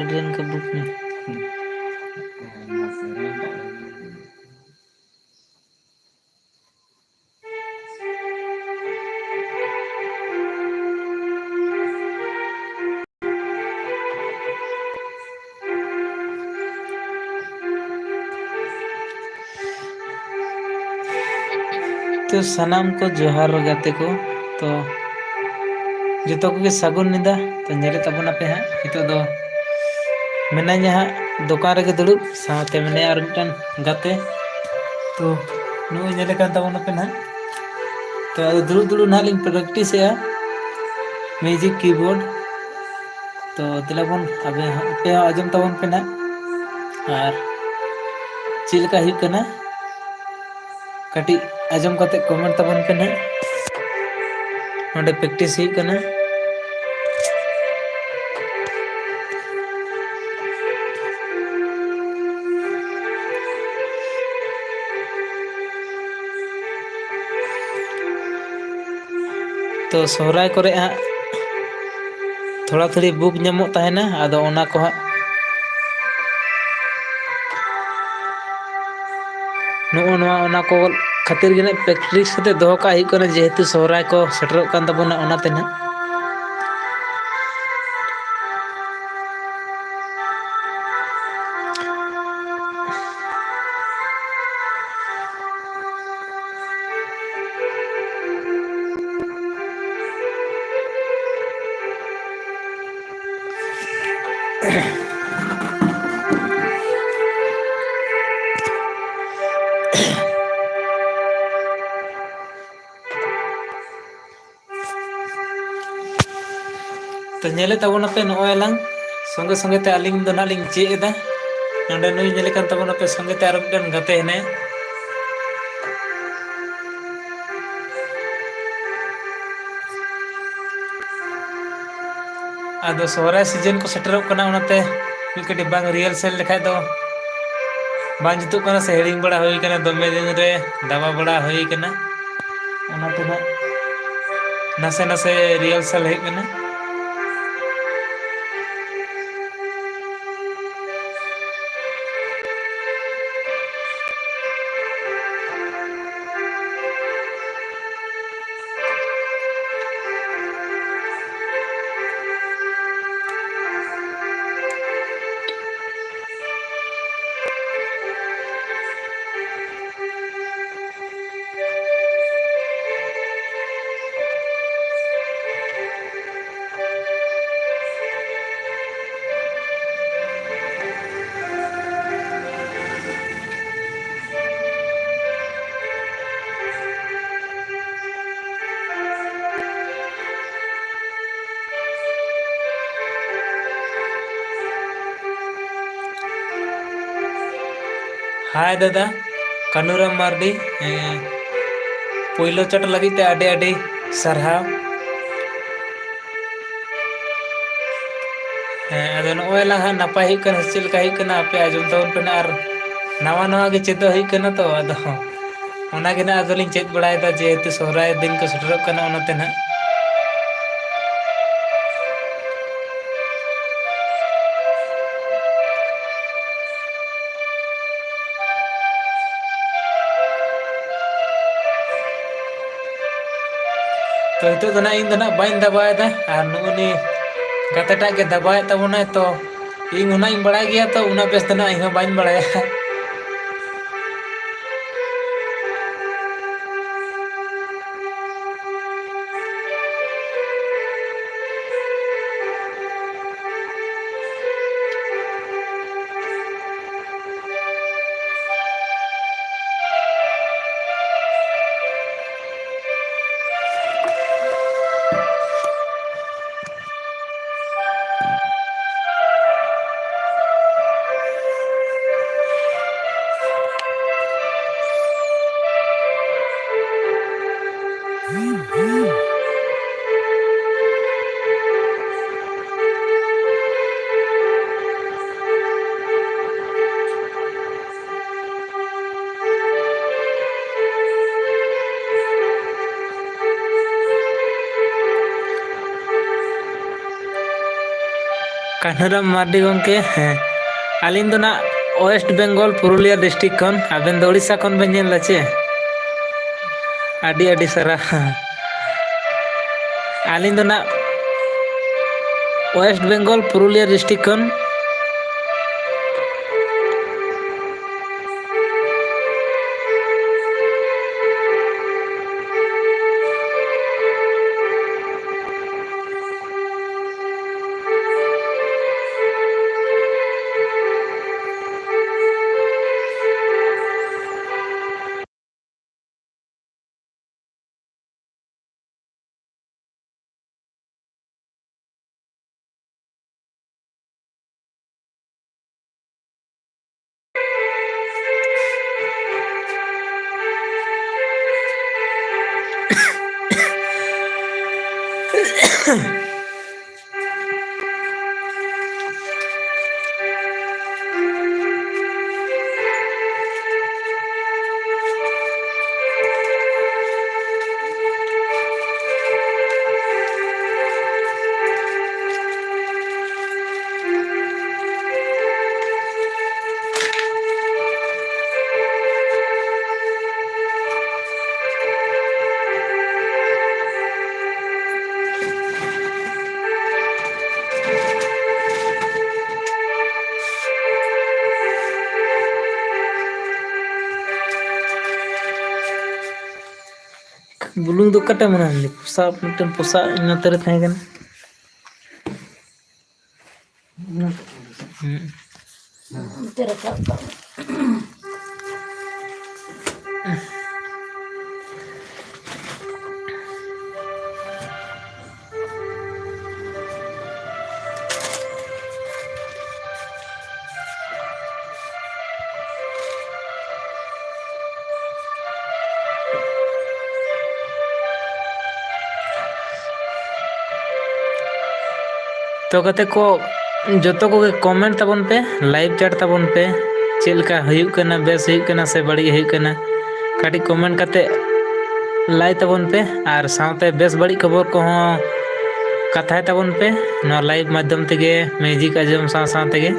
train का book में तो सनाम को जोहार गाते को तो जो को सगुन निदा तो नेले तबना पे हाँ नितो दो मेनाኛ हाँ दुकान रे दुड़ुब साथे मेने और मिटन गाते तो नु नेले कान तबना पे ना तो दुड़ुब दुड़ुब ना लिंग प्रैक्टिस है म्यूजिक कीबोर्ड तो तिलाबन अबे पे आजम तबन पे ना और चिल का ही कना कटी आजम कते कमेंट तबन पे ना नोडे प्रैक्टिस ही कना तो सोहराय करे हाँ थोड़ा थोड़ी बुक नमो तहना आदो ओना को हाँ नो को खातिर गे प्रैक्टिस करते दो का ही कना जेहेतु सोहराय को सेटरों कान तबना ओनाते ना तो नेले तबना पे नोय लंग संगे संगे ते अलिंग दो ना लिंग चे एदा नंडे नुई नेले कान तबना पे संगे ते आरो मिटन गते हेने आदो सोहराय सीजन को सेटरों कना ओनाते मिकटी बांग रिहर्सल लेखाय दो बांग जुतु कना से हेडिंग बड़ा होई कना दमे दिन रे दावा बड़ा होई कना ओनाते ना नसे नसे रिहर्सल हे कना हाय दादा कानूराम मार्डी पहिलो चट लगी ते आडे आडे सरहाव अदो नोय लहा नपाय ही कना चिल का ही कना पे आजम तबन पे और नवा नवा गे चेद ही कना तो अदो ओना गे ना अदो लिंग चेद बड़ाय दा जेहेतु सोहराय दिन को सेटरों कना ओनाते ना तो हितो दना इन दना बाइन दबाय दा और नुनी गतटा के दबाय तबना तो इन उना इन बड़ा गया तो उना बेस दना इन बाइन बड़ाया कान्हूराम मार्डी गंके ᱦᱮᱸ ᱟᱹᱞᱤᱧ ᱫᱚ ᱱᱟᱜ ᱳᱭᱮᱥᱴ ᱵᱮᱝᱜᱚᱞ ᱯᱩᱨᱩᱞᱤᱭᱟᱹ ᱰᱤᱥᱴᱨᱤᱠᱴ ᱠᱷᱚᱱ ᱟᱵᱮᱱ ᱫᱚ ᱳᱲᱤᱥᱥᱟ ᱠᱷᱚᱱ ᱵᱮᱱ ᱧᱮᱞ ᱮᱫᱟ ᱪᱮ ᱟᱹᱰᱤ ᱟᱹᱰᱤ ᱥᱟᱨᱦᱟᱣ ᱟᱹᱞᱤᱧ ᱫᱚ ᱱᱟᱜ ᱳᱭᱮᱥᱴ ᱵᱮᱝᱜᱚᱞ ᱯᱩᱨᱩᱞᱤᱭᱟᱹ ᱰᱤᱥᱴᱨᱤᱠᱴ ᱠᱷᱚᱱ ᱵᱩᱞᱩᱝ ᱫᱚ ᱚᱠᱟᱴᱟᱜ ᱢᱮᱱᱟᱜᱼᱟ ᱯᱚᱥᱟᱜ ᱢᱤᱫᱴᱮᱱ ᱯᱚᱥᱟᱜ ᱱᱚᱛᱮ ᱨᱮ ᱛᱟᱦᱮᱸ ᱠᱟᱱᱟ तो कते को जतो को कमेंट तबन पे लाइव चैट तबन पे चेक लेका हुयुग कना बेस हुयुग कना से बड़ी हुयुग कना काटी कमेंट कते लाई तबन पे और साथे बेस बड़ी खबर को कथाय तबन पे ना लाइव माध्यम तेगे म्यूजिक आजम साथ तेगे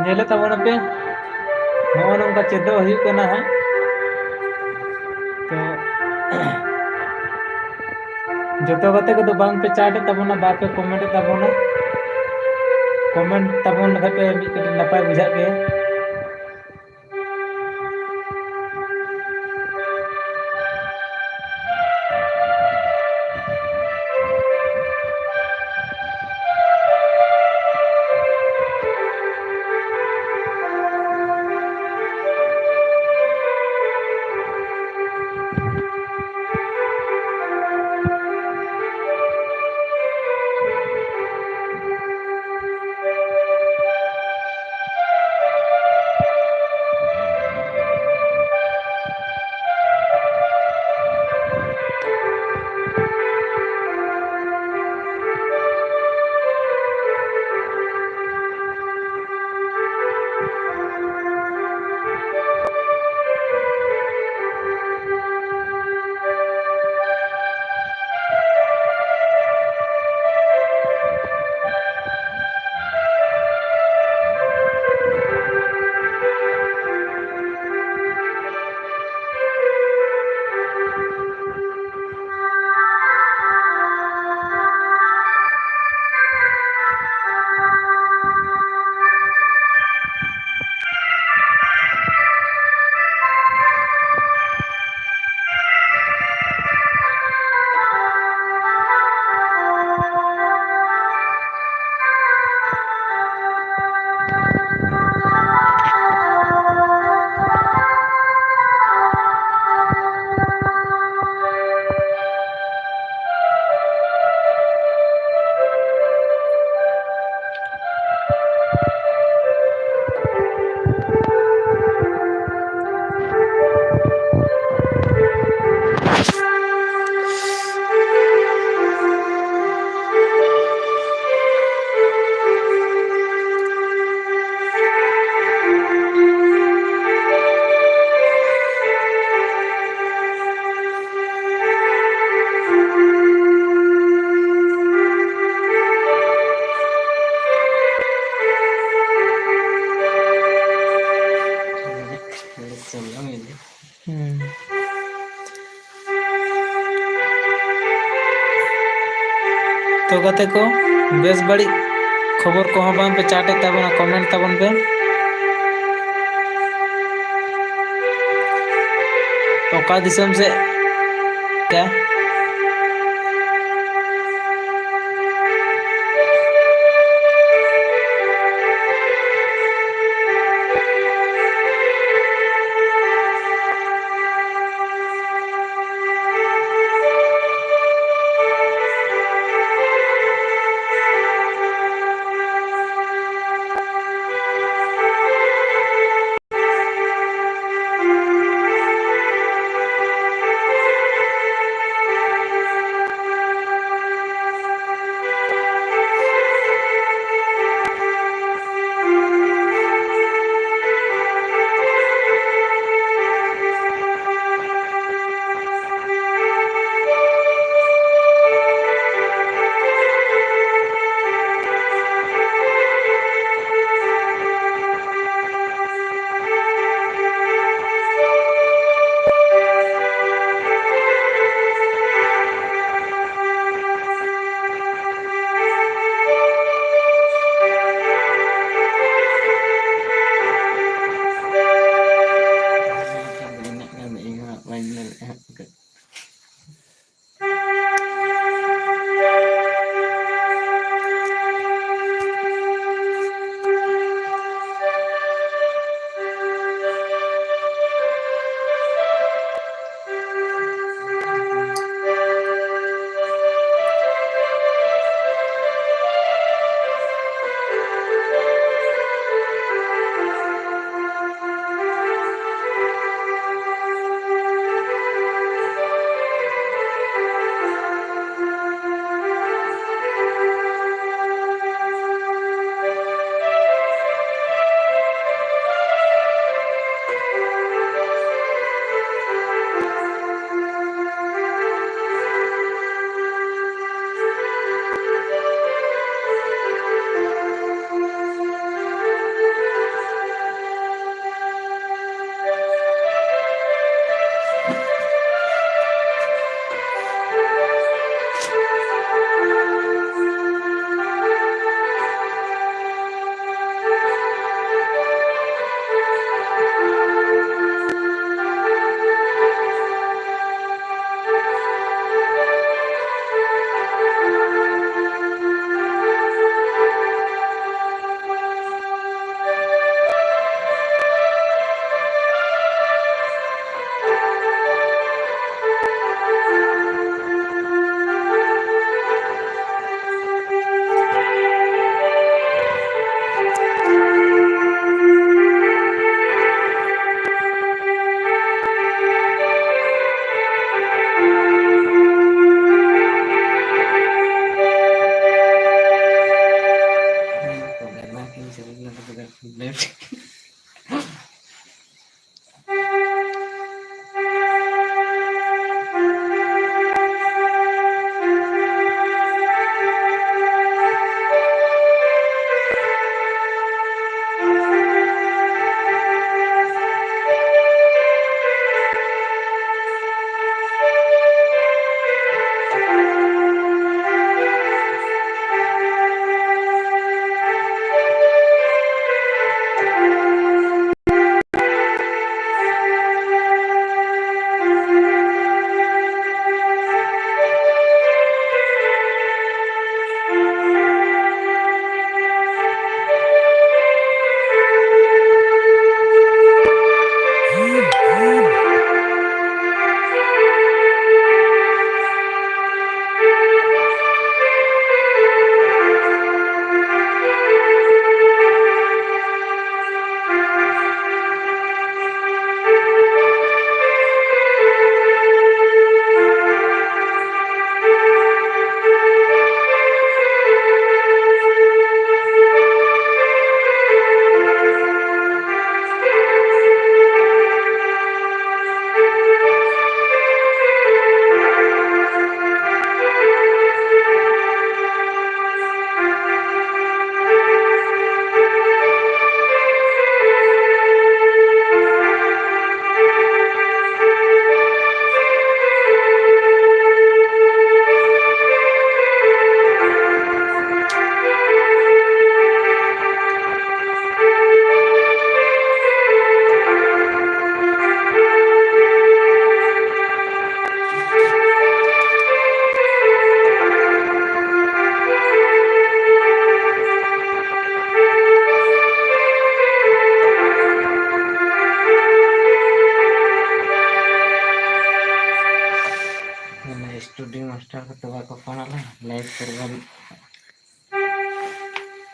नेले तबन पे नौन नंका चेदो हुयुग कना हा तो जतो कते को बांग पे चाट तबना बापे कमेंट तबना कमेंट तबन लगे मी कटे नपाय बुझा के गाते को बेस बड़ी खबर को बांग पे चाटे ताबना कमेंट ताबन पे ओका दिसम से क्या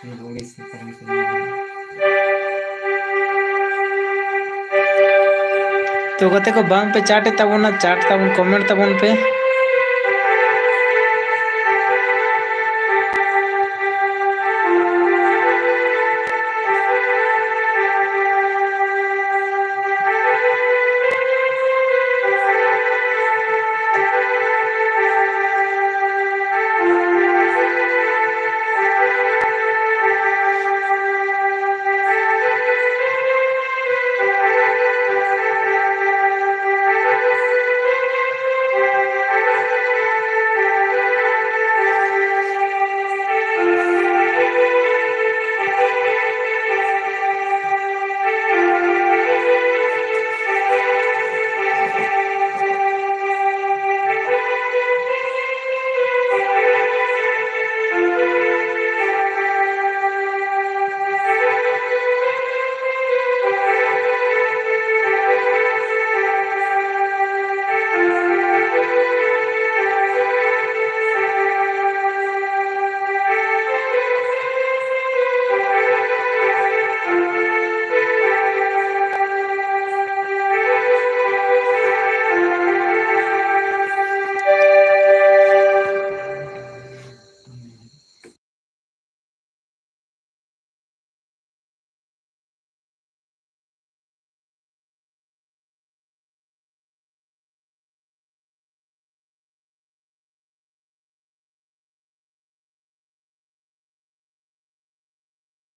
तो गाते को बांग पे चाट ताबोना चाट ताबोन कमेंट ताबोन पे